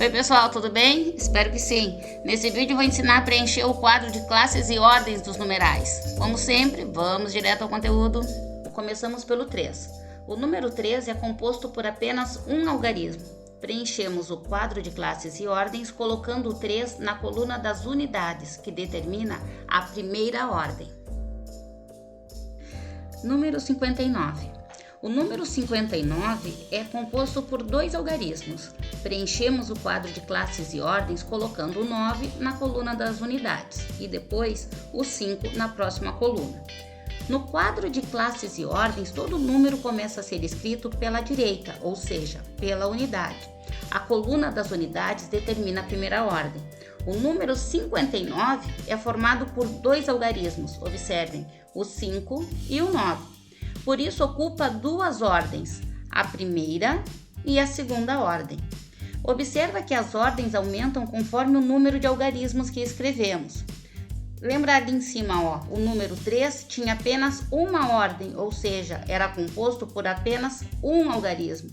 Oi pessoal, tudo bem? Espero que sim. Nesse vídeo eu vou ensinar a preencher o quadro de classes e ordens dos numerais. Como sempre, vamos direto ao conteúdo. Começamos pelo 3. O número 3 é composto por apenas um algarismo. Preenchemos o quadro de classes e ordens colocando o 3 na coluna das unidades, que determina a primeira ordem. Número 59. O número 59 é composto por dois algarismos. Preenchemos o quadro de classes e ordens colocando o 9 na coluna das unidades e depois o 5 na próxima coluna. No quadro de classes e ordens, todo número começa a ser escrito pela direita, ou seja, pela unidade. A coluna das unidades determina a primeira ordem. O número 59 é formado por dois algarismos, observem, o 5 e o 9. Por isso ocupa duas ordens, a primeira e a segunda ordem. Observa que as ordens aumentam conforme o número de algarismos que escrevemos. Lembra ali em cima, o número 3 tinha apenas uma ordem, ou seja, era composto por apenas um algarismo.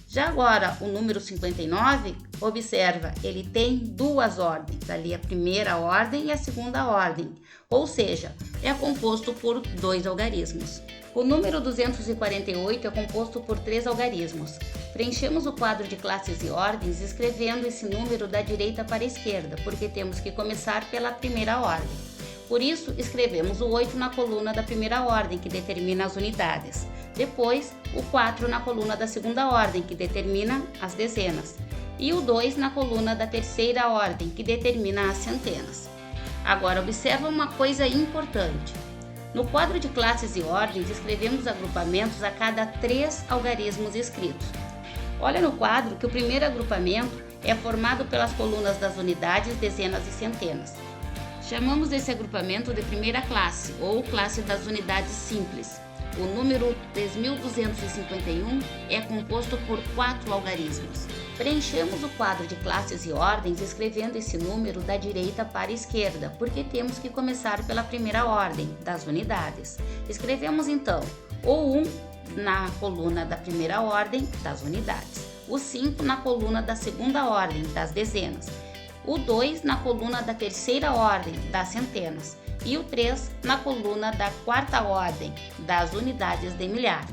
Já agora, o número 59, observa, ele tem duas ordens, ali a primeira ordem e a segunda ordem, ou seja, é composto por dois algarismos. O número 248 é composto por três algarismos. Preenchemos o quadro de classes e ordens escrevendo esse número da direita para a esquerda, porque temos que começar pela primeira ordem. Por isso, escrevemos o 8 na coluna da primeira ordem, que determina as unidades. Depois, o 4 na coluna da segunda ordem, que determina as dezenas. E o 2 na coluna da terceira ordem, que determina as centenas. Agora, observa uma coisa importante. No quadro de classes e ordens, escrevemos agrupamentos a cada três algarismos escritos. Olha no quadro que o primeiro agrupamento é formado pelas colunas das unidades, dezenas e centenas. Chamamos esse agrupamento de primeira classe, ou classe das unidades simples. O número 3251 é composto por quatro algarismos. Preenchemos o quadro de classes e ordens escrevendo esse número da direita para a esquerda, porque temos que começar pela primeira ordem, das unidades. Escrevemos então o 1 na coluna da primeira ordem, das unidades, o 5 na coluna da segunda ordem, das dezenas, o 2 na coluna da terceira ordem, das centenas, e o 3 na coluna da quarta ordem, das unidades de milhar.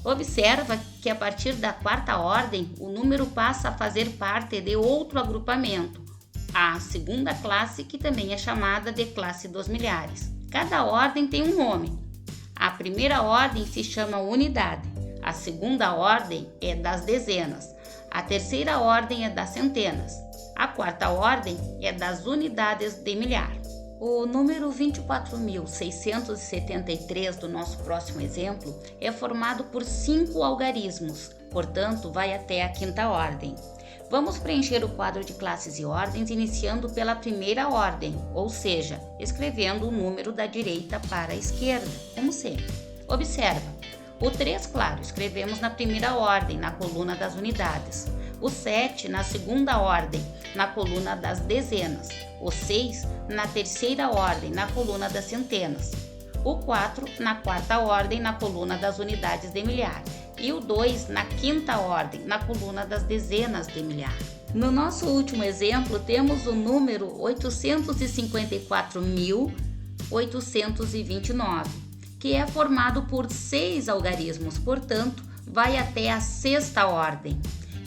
Observa que a partir da quarta ordem, o número passa a fazer parte de outro agrupamento, a segunda classe, que também é chamada de classe dos milhares. Cada ordem tem um nome. A primeira ordem se chama unidade, a segunda ordem é das dezenas, a terceira ordem é das centenas, a quarta ordem é das unidades de milhar. O número 24.673 do nosso próximo exemplo é formado por 5 algarismos, portanto, vai até a quinta ordem. Vamos preencher o quadro de classes e ordens iniciando pela primeira ordem, ou seja, escrevendo o número da direita para a esquerda, como sempre. Observa, o 3, claro, escrevemos na primeira ordem, na coluna das unidades. O 7 na segunda ordem, na coluna das dezenas. O 6 na terceira ordem, na coluna das centenas. O 4 na quarta ordem, na coluna das unidades de milhar. E o 2 na quinta ordem, na coluna das dezenas de milhar. No nosso último exemplo, temos o número 854.829, que é formado por 6 algarismos, portanto, vai até a sexta ordem.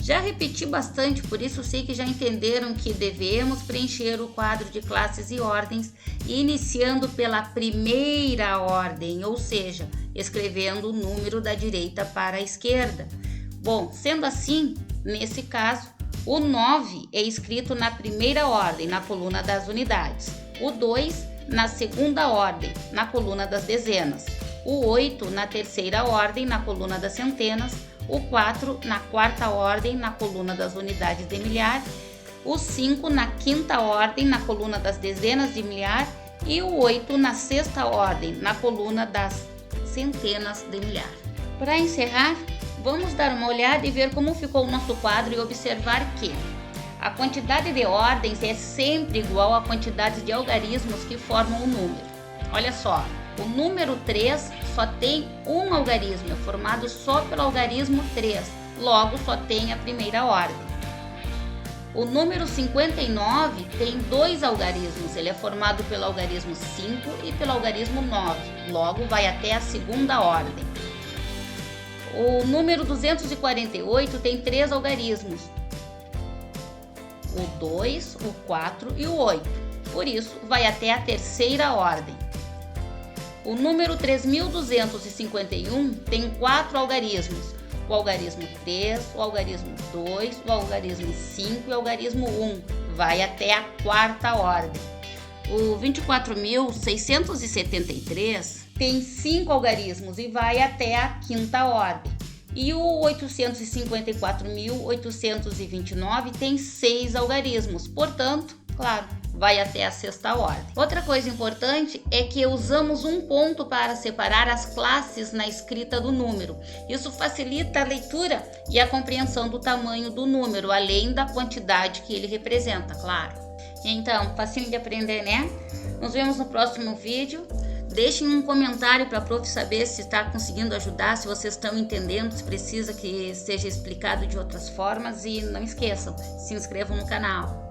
Já repeti bastante, por isso sei que já entenderam que devemos preencher o quadro de classes e ordens iniciando pela primeira ordem, ou seja, escrevendo o número da direita para a esquerda. Bom, sendo assim, nesse caso, o 9 é escrito na primeira ordem, na coluna das unidades, o 2 na segunda ordem, na coluna das dezenas, o 8 na terceira ordem, na coluna das centenas, o 4 na quarta ordem, na coluna das unidades de milhar, o 5 na quinta ordem, na coluna das dezenas de milhar e o 8 na sexta ordem, na coluna das centenas de milhar. Para encerrar, vamos dar uma olhada e ver como ficou o nosso quadro e observar que a quantidade de ordens é sempre igual à quantidade de algarismos que formam o número. Olha só, o número 3 só tem um algarismo, é formado só pelo algarismo 3, logo só tem a primeira ordem. O número 59 tem 2 algarismos, ele é formado pelo algarismo 5 e pelo algarismo 9, logo vai até a segunda ordem. O número 248 tem 3 algarismos, o 2, o 4 e o 8, por isso vai até a terceira ordem. O número 3251 tem 4 algarismos, o algarismo 3, o algarismo 2, o algarismo 5 e o algarismo 1, vai até a quarta ordem. O 24.673 tem 5 algarismos e vai até a quinta ordem. E o 854.829 tem 6 algarismos, portanto, claro, vai até a sexta ordem. Outra coisa importante é que usamos um ponto para separar as classes na escrita do número. Isso facilita a leitura e a compreensão do tamanho do número, além da quantidade que ele representa, claro. Então, facinho de aprender, né? Nos vemos no próximo vídeo. Deixem um comentário para a prof saber se está conseguindo ajudar, se vocês estão entendendo, se precisa que seja explicado de outras formas. E não esqueçam, se inscrevam no canal.